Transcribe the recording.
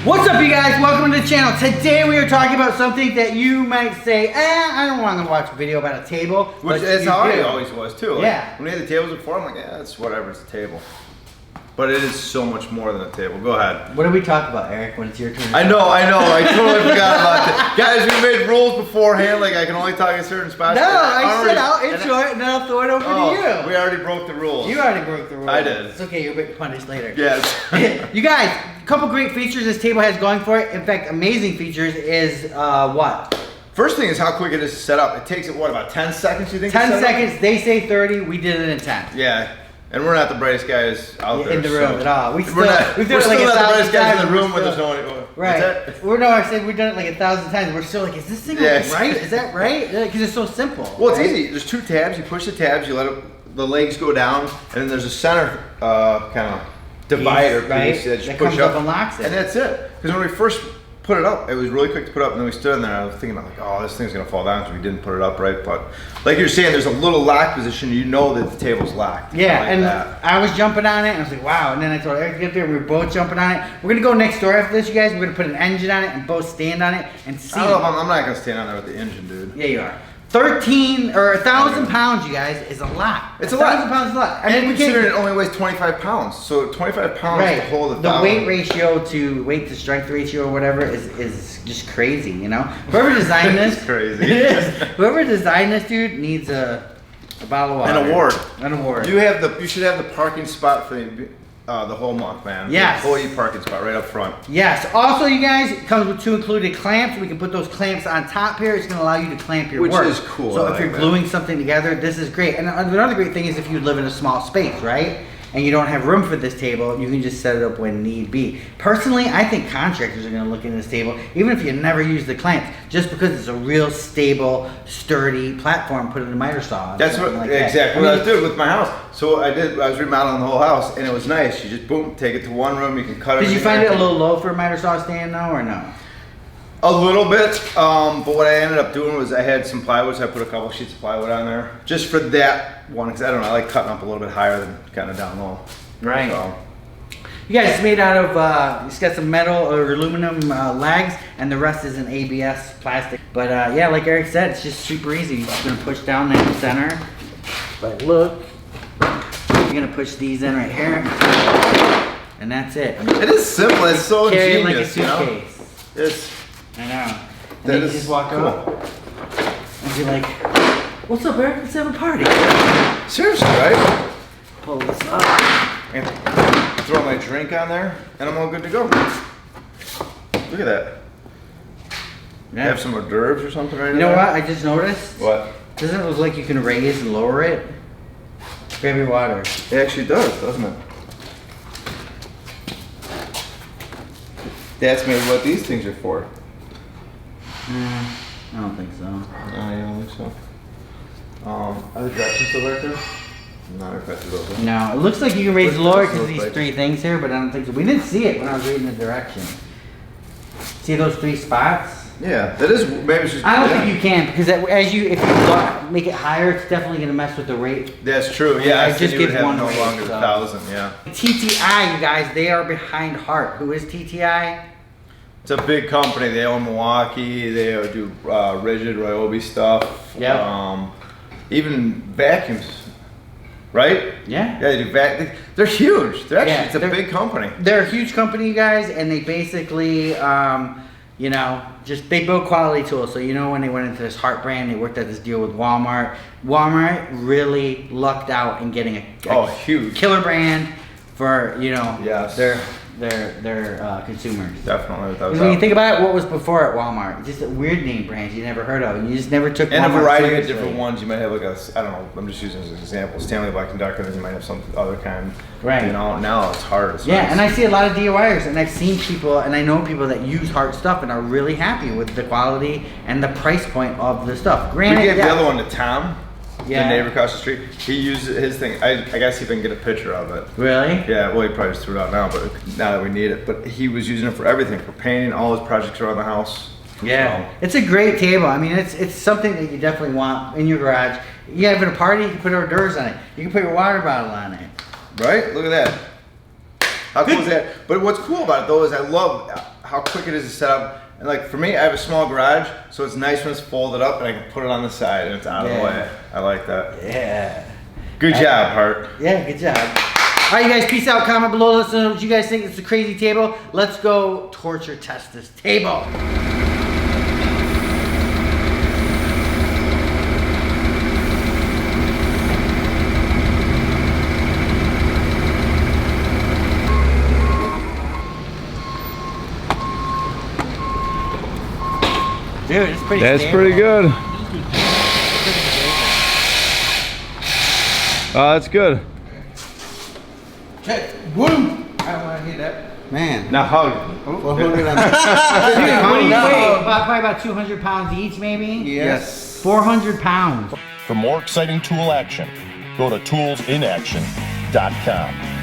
What's up, you guys? Welcome to the channel. Today we are talking about something that you might say, I don't want to watch a video about a table. Which is how I always was too. Like, yeah. when we had the tables before, I'm like, yeah, it's whatever, it's a table. But it is so much more than a table. Go ahead. What did we talk about, Eric, when it's your turn? I know. I totally forgot about that. Guys, we made rules beforehand, like I can only talk in certain spots. No, I said I'll intro it and then I'll throw it over to you. We already broke the rules. You already broke the rules. I did. It's okay, you'll get punished later. Yes. You guys, a couple great features this table has going for it. In fact, amazing features is what? First thing is how quick it is to set up. It takes it, what, about 10 seconds, you think? 10 seconds. They say 30. We did it in 10. Yeah. And we're not the brightest guys out there. In the room at all. We're still not the brightest guys in the room where there's no one. Right. I said we've done it like 1,000 times. We're still like, is this thing right? Is that right? Because it's so simple. Well, it's easy. There's two tabs. You push the tabs. You let the legs go down, and then there's a center kind of divider piece that you push comes up and locks it. And that's it. Because when we first put it up, it was really quick to put up, and then we stood in there. I was thinking about like, oh, this thing's gonna fall down because we didn't put it up right. But like you're saying, there's a little lock position. You know that the table's locked. Yeah, and I was jumping on it, and I was like, wow. And then I told Eric to get there. We were both jumping on it. We're gonna go next door after this, you guys. We're gonna put an engine on it and both stand on it and see. I don't know if I'm not gonna stand on there with the engine, dude. Yeah, you are. 1,000 pounds, you guys, is a lot. It's a lot. 1,000 pounds is a lot. And considering it only weighs 25 pounds, so 25 pounds to hold a the weight ratio to weight to strength ratio or whatever is just crazy, you know. Whoever designed this, crazy. It is. Whoever designed this, dude, needs a bottle of water. An award. An award. You should have the parking spot for the whole month, man. Yes. The employee parking spot right up front. Yes. Also, you guys, it comes with 2 included clamps. We can put those clamps on top here. It's going to allow you to clamp your work. Which is cool. So if you're gluing something together, this is great. And another great thing is if you live in a small space, right? And you don't have room for this table, you can just set it up when need be. Personally, I think contractors are going to look into this table, even if you never use the clamps, just because it's a real stable, sturdy platform. Put it in a miter saw. That's what exactly what I was doing with my house. So I was remodeling the whole house, and it was nice. You just boom, take it to one room. You can cut it. Did you find it a little low for a miter saw stand, though, or no? A little bit, but what I ended up doing was I had some plywood, so I put a couple sheets of plywood on there, just for that one, because I don't know, I like cutting up a little bit higher than kind of down low. Right. So. You guys, it's made out of, it's got some metal or aluminum legs, and the rest is an ABS plastic. But yeah, like Eric said, it's just super easy. You're just gonna push down that center. But look, you're gonna push these in right here, and that's it. I mean, it is simple, it's so carry ingenious, it like a suitcase. You know? It's. I know. And then you just walk up and be like, what's up, Eric? Let's have a party. Seriously, right? Pull this up. And throw my drink on there, and I'm all good to go. Look at that. Yeah. Have some hors d'oeuvres or something right You know what? I just noticed. What? Doesn't it look like you can raise and lower it? Grab your water. It actually does, doesn't it? That's maybe what these things are for. I don't think so. No, you don't think so? Are the directions still right there? Not affected over. No, it looks like you can raise and lower because these 3 things here, but I don't think so. We didn't see it when I was reading the direction. See those 3 spots? Yeah, that is, maybe it's just. I don't think you can, because if you make it higher, it's definitely going to mess with the rate. That's true, yeah. It just gives one no rate, longer so. 1,000, yeah. TTI, you guys, they are behind Hart. Who is TTI? It's a big company. They own Milwaukee. They do rigid Ryobi stuff. Yeah. Even vacuums, right? Yeah. Yeah, they do They're huge. It's a big company. They're a huge company, you guys, and they basically, you know, they build quality tools. So you know, when they went into this Hart brand, they worked at this deal with Walmart. Walmart really lucked out in getting a huge killer brand for, you know, yes. their consumers. Definitely. When you think about it, what was before at Walmart? Just weird name brands you never heard of, and you just never took. And Walmart a variety seriously. of different ones. You might have like I don't know. I'm just using as an example. Stanley Black & Decker. Then you might have some other kind. Right. You know, now it's hard. It's yeah, nice. and I see a lot of DIYers, and I've seen people, and I know people that use Hart stuff and are really happy with the quality and the price point of the stuff. Granted, we gave the other one to Tom. Yeah. The neighbor across the street, he uses his thing. I guess he can get a picture of it. Really? Yeah, well, he probably just threw it out now, but now that we need it. But he was using it for everything, for painting, all his projects around the house. Yeah, so. It's a great table. I mean, it's something that you definitely want in your garage. You have a party, you can put hors d'oeuvres on it. You can put your water bottle on it. Right? Look at that. How cool is that? But what's cool about it though is I love how quick it is to set up. And like for me, I have a small garage, so it's nice when it's folded up and I can put it on the side and it's out of the way. I like that. Yeah. Good job, Hart. Yeah, good job. All right, you guys, peace out. Comment below. Let us know what you guys think. It's a crazy table. Let's go torture test this table. Dude, it's pretty That's stable. pretty good. Oh, that's good. Check. Boom. I don't want to hear that. Man. Now hug. 400 Dude, what do you weigh? Probably about 200 pounds each, maybe? Yes. 400 pounds. For more exciting tool action, go to toolsinaction.com.